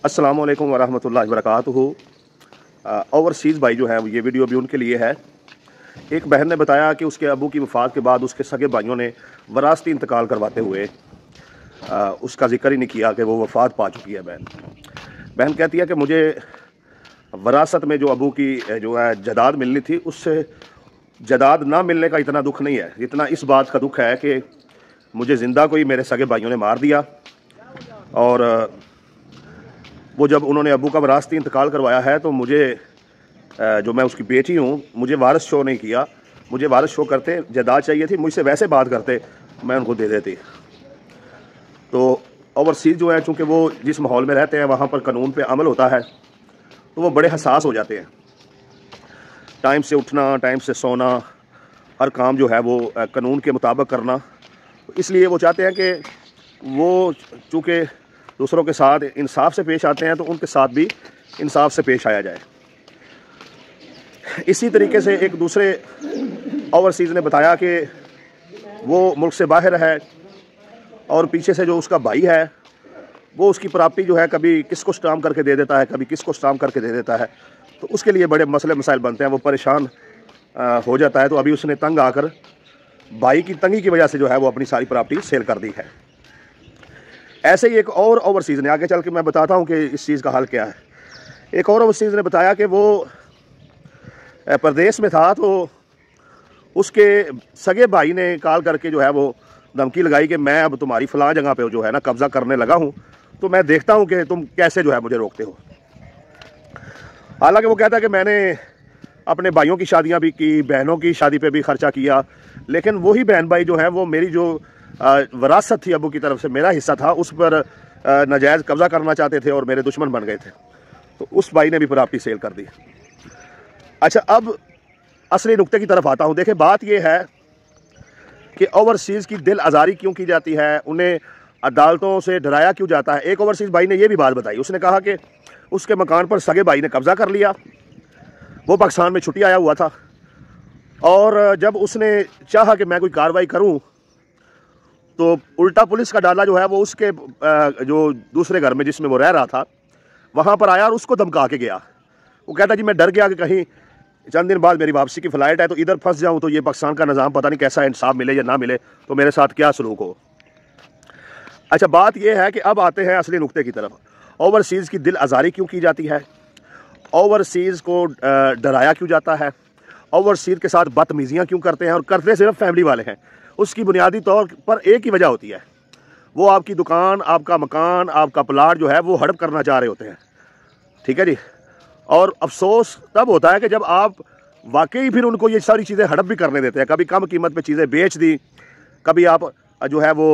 अस्सलाम वालेकुम वरहमतुल्लाहि वबरकातुहू। ओवरसीज़ भाई जो है ये वीडियो भी उनके लिए है। एक बहन ने बताया कि उसके अबू की वफ़ात के बाद उसके सगे भाइयों ने वरासती इंतकाल करवाते हुए उसका जिक्र ही नहीं किया कि वो वफ़ात पा चुकी है। बहन कहती है कि मुझे वरासत में जो अबू की जो है जदाद मिलनी थी, उससे जदाद ना मिलने का इतना दुख नहीं है जितना इस बात का दुख है कि मुझे ज़िंदा कोई मेरे सगे भाइयों ने मार दिया, और वो जब उन्होंने अबू का वरासती इंतकाल करवाया है तो मुझे जो मैं उसकी बेटी हूँ, मुझे वारिस शो नहीं किया। मुझे वारिस शो करते, जदाद चाहिए थी, मुझसे वैसे बात करते, मैं उनको दे देती। तो ओवरसीज़ जो है, चूँकि वो जिस माहौल में रहते हैं वहाँ पर कानून पे अमल होता है, तो वो बड़े हसास हो जाते हैं। टाइम से उठना, टाइम से सोना, हर काम जो है वो कानून के मुताबिक करना। इसलिए वो चाहते हैं कि वो चूँकि दूसरों के साथ इंसाफ से पेश आते हैं तो उनके साथ भी इंसाफ से पेश आया जाए। इसी तरीके से एक दूसरे ओवरसीज़ ने बताया कि वो मुल्क से बाहर है और पीछे से जो उसका भाई है वो उसकी प्रॉपर्टी जो है कभी किसको स्टाम्प करके दे देता है, कभी किसको स्टाम्प करके दे देता है। तो उसके लिए बड़े मसले मसाइल बनते हैं, वो परेशान हो जाता है। तो अभी उसने तंग आकर भाई की तंगी की वजह से जो है वो अपनी सारी प्रॉपर्टी सेल कर दी है। ऐसे ही एक और ओवरसीज़ ने, आगे चल के मैं बताता हूँ कि इस चीज़ का हल क्या है। एक और ओवरसीज़ ने बताया कि वो प्रदेश में था तो उसके सगे भाई ने कॉल करके जो है वो धमकी लगाई कि मैं अब तुम्हारी फ़लाँ जगह पे जो है ना कब्ज़ा करने लगा हूँ, तो मैं देखता हूँ कि तुम कैसे जो है मुझे रोकते हो। हालांकि वो कहता है कि मैंने अपने भाइयों की शादियाँ भी की, बहनों की शादी पे भी ख़र्चा किया, लेकिन वही बहन भाई जो है वो मेरी जो वरासत थी अबू की तरफ से, मेरा हिस्सा था, उस पर नाजायज़ कब्ज़ा करना चाहते थे और मेरे दुश्मन बन गए थे। तो उस भाई ने भी प्रॉपर्टी सेल कर दी। अच्छा, अब असली नुक्ते की तरफ आता हूँ। देखें, बात यह है कि ओवरसीज़ की दिल आज़ारी क्यों की जाती है, उन्हें अदालतों से डराया क्यों जाता है। एक ओवरसीज़ भाई ने यह भी बात बताई। उसने कहा कि उसके मकान पर सगे भाई ने कब्ज़ा कर लिया, वो पाकिस्तान में छुट्टी आया हुआ था, और जब उसने चाहा कि मैं कोई कार्रवाई करूँ तो उल्टा पुलिस का डाला जो है वो उसके जो दूसरे घर में जिसमें वो रह रहा था वहाँ पर आया और उसको धमका के गया। वो कहता जी मैं डर गया कि कहीं चंद दिन बाद मेरी वापसी की फ़्लाइट है तो इधर फंस जाऊँ तो ये पाकिस्तान का निज़ाम पता नहीं कैसा इंसाफ मिले या ना मिले, तो मेरे साथ क्या सलूक हो। अच्छा, बात यह है कि अब आते हैं असली नुक्ते की तरफ। ओवरसीज़ की दिल आज़ारी क्यों की जाती है, ओवरसीज़ को डराया क्यों जाता है, ओवरसीज़ के साथ बदतमीज़ियाँ क्यों करते हैं, और करते सिर्फ फैमिली वाले हैं। उसकी बुनियादी तौर पर एक ही वजह होती है, वो आपकी दुकान, आपका मकान, आपका प्लाट जो है वो हड़प करना चाह रहे होते हैं। ठीक है जी। और अफसोस तब होता है कि जब आप वाकई फिर उनको ये सारी चीज़ें हड़प भी करने देते हैं। कभी कम कीमत पे चीज़ें बेच दी, कभी आप जो है वो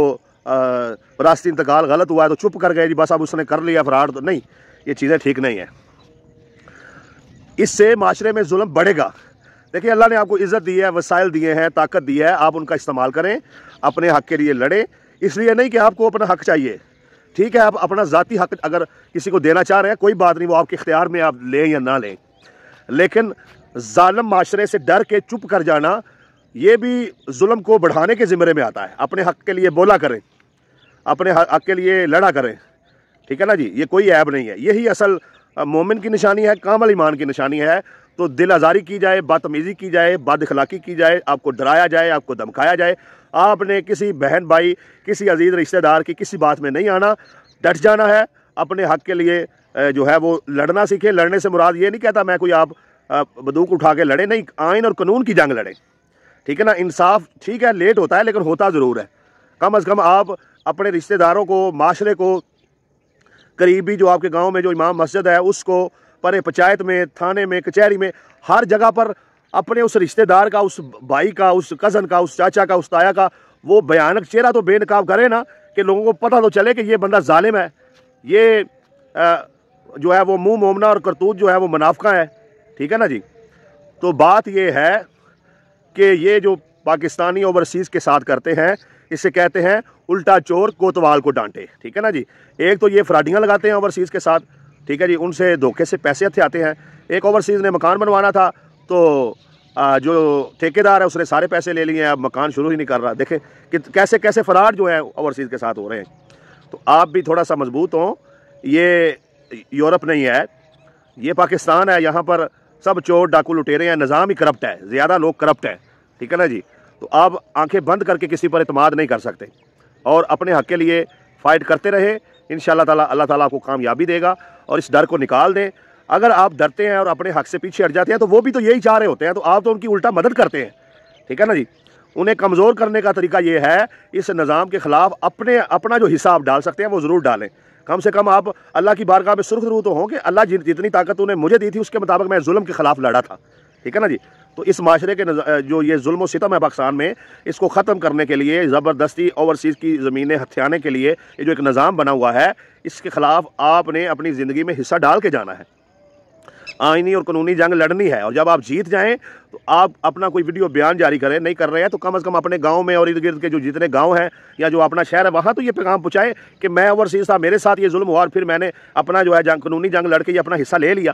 वरासती इंतकाल गलत हुआ है तो चुप कर गए जी, बस अब उसने कर लिया फ्रॉड। तो नहीं, ये चीज़ें ठीक नहीं है, इससे माशरे में जुल्म बढ़ेगा। देखिए, अल्लाह ने आपको इज़्ज़त दी है, वसाइल दिए हैं, ताकत दी है, आप उनका इस्तेमाल करें, अपने हक़ के लिए लड़ें। इसलिए नहीं कि आपको अपना हक़ चाहिए, ठीक है, आप अपना ज़ाती हक़ अगर किसी को देना चाह रहे हैं कोई बात नहीं, वो आपके इख्तियार में, आप लें या ना लें। लेकिन ज़ालिम माशरे से डर के चुप कर जाना, ये भी जुल्म को बढ़ाने के ज़िम्मे में आता है। अपने हक़ के लिए बोला करें, अपने हक़ के लिए लड़ा करें, ठीक है ना जी। ये कोई ऐब नहीं है, यही असल मोमिन की निशानी है, कामिल ईमान की निशानी है। तो दिल आज़ारी की जाए, बदतमीज़ी की जाए, बद अखलाकी की जाए, आपको डराया जाए, आपको धमकाया जाए, आपने किसी बहन भाई, किसी अजीज़ रिश्तेदार की किसी बात में नहीं आना, डट जाना है। अपने हक़ के लिए जो है वो लड़ना सीखें। लड़ने से मुराद ये नहीं कहता मैं कोई आप बंदूक उठा के लड़े, नहीं, आइन और कानून की जंग लड़ें, ठीक है ना। इंसाफ ठीक है, लेट होता है लेकिन होता ज़रूर है। कम अज़ कम आप अपने रिश्तेदारों को, माशरे को, करीबी जो आपके गांव में जो इमाम मस्जिद है उसको, परे पंचायत में, थाने में, कचहरी में, हर जगह पर अपने उस रिश्तेदार का, उस भाई का, उस कज़न का, उस चाचा का, उस ताया का वो भयानक चेहरा तो बेनकाब करे ना, कि लोगों को पता तो चले कि ये बंदा जालिम है, ये जो है वो मुंह मोमना और करतूत जो है वो मुनाफिका है, ठीक है ना जी। तो बात ये है कि ये जो पाकिस्तानी ओवरसीज़ के साथ करते हैं, इसे कहते हैं उल्टा चोर कोतवाल को डांटे, ठीक है ना जी। एक तो ये फ्राडियाँ लगाते हैं ओवरसीज़ के साथ, ठीक है जी, उनसे धोखे से पैसे हथे आते हैं। एक ओवरसीज़ ने मकान बनवाना था तो जो ठेकेदार है उसने सारे पैसे ले लिए हैं, अब मकान शुरू ही नहीं कर रहा। देखें कि कैसे कैसे फ्रॉड जो है ओवरसीज़ के साथ हो रहे हैं। तो आप भी थोड़ा सा मजबूत हों। ये यूरोप नहीं है, ये पाकिस्तान है। यहाँ पर सब चोर डाकू लुटेरे हैं, निज़ाम ही करप्ट है, ज़्यादा लोग करप्ट हैं, ठीक है ना जी। तो आप आंखें बंद करके किसी पर इत्मीनान नहीं कर सकते और अपने हक़ के लिए फ़ाइट करते रहे। इंशाअल्लाह ताला अल्लाह ताला आपको कामयाबी देगा और इस डर को निकाल दें। अगर आप डरते हैं और अपने हक़ से पीछे हट जाते हैं तो वो भी तो यही चाह रहे होते हैं, तो आप तो उनकी उल्टा मदद करते हैं, ठीक है ना जी। उन्हें कमज़ोर करने का तरीका ये है, इस निज़ाम के ख़िलाफ़ अपना जो हिस्सा आप डाल सकते हैं वो ज़रूर डालें। कम से कम आप अल्लाह की बारगाह में सुरखरू तो हों कि अल्लाह जितनी ताकत उन्हें मुझे दी थी उसके मुताबिक मैं जुल्म के ख़िलाफ़ लड़ा था, ठीक है ना जी। तो इस माशरे के जो ये जुल्म व सितम है पाकिस्तान में, इसको ख़त्म करने के लिए ज़बरदस्ती ओवरसीज़ की ज़मीनें हथियाने के लिए ये जो एक निज़ाम बना हुआ है, इसके ख़िलाफ़ आपने अपनी ज़िंदगी में हिस्सा डाल के जाना है। आईनी और कानूनी जंग लड़नी है और जब आप जीत जाएं तो आप अपना कोई वीडियो बयान जारी करें, नहीं कर रहे हैं तो कम से कम अपने गांव में और इर्द गिर्द के जो जितने गांव हैं या जो अपना शहर है वहाँ तो ये पैगाम पहुँचाएं कि मैं ओवरसीज़ था, मेरे साथ ये जुल्म हुआ और फिर मैंने अपना जो है कानूनी जंग लड़ के ये अपना हिस्सा ले लिया,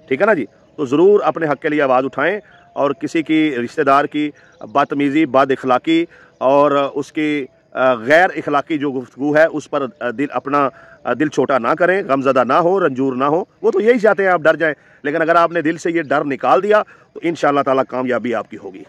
ठीक है ना जी। तो ज़रूर अपने हक़ के लिए आवाज़ उठाएँ और किसी की रिश्तेदार की बदतमीज़ी, बद अखलाक़ी और उसकी गैर अखलाक़ी जो गुफ्तगू है उस पर अपना दिल छोटा ना करें, गमज़दा ना हो, रंजूर ना हो। वो तो यही चाहते हैं आप डर जाएं, लेकिन अगर आपने दिल से ये डर निकाल दिया तो इंशाअल्लाह ताला कामयाबी आपकी होगी।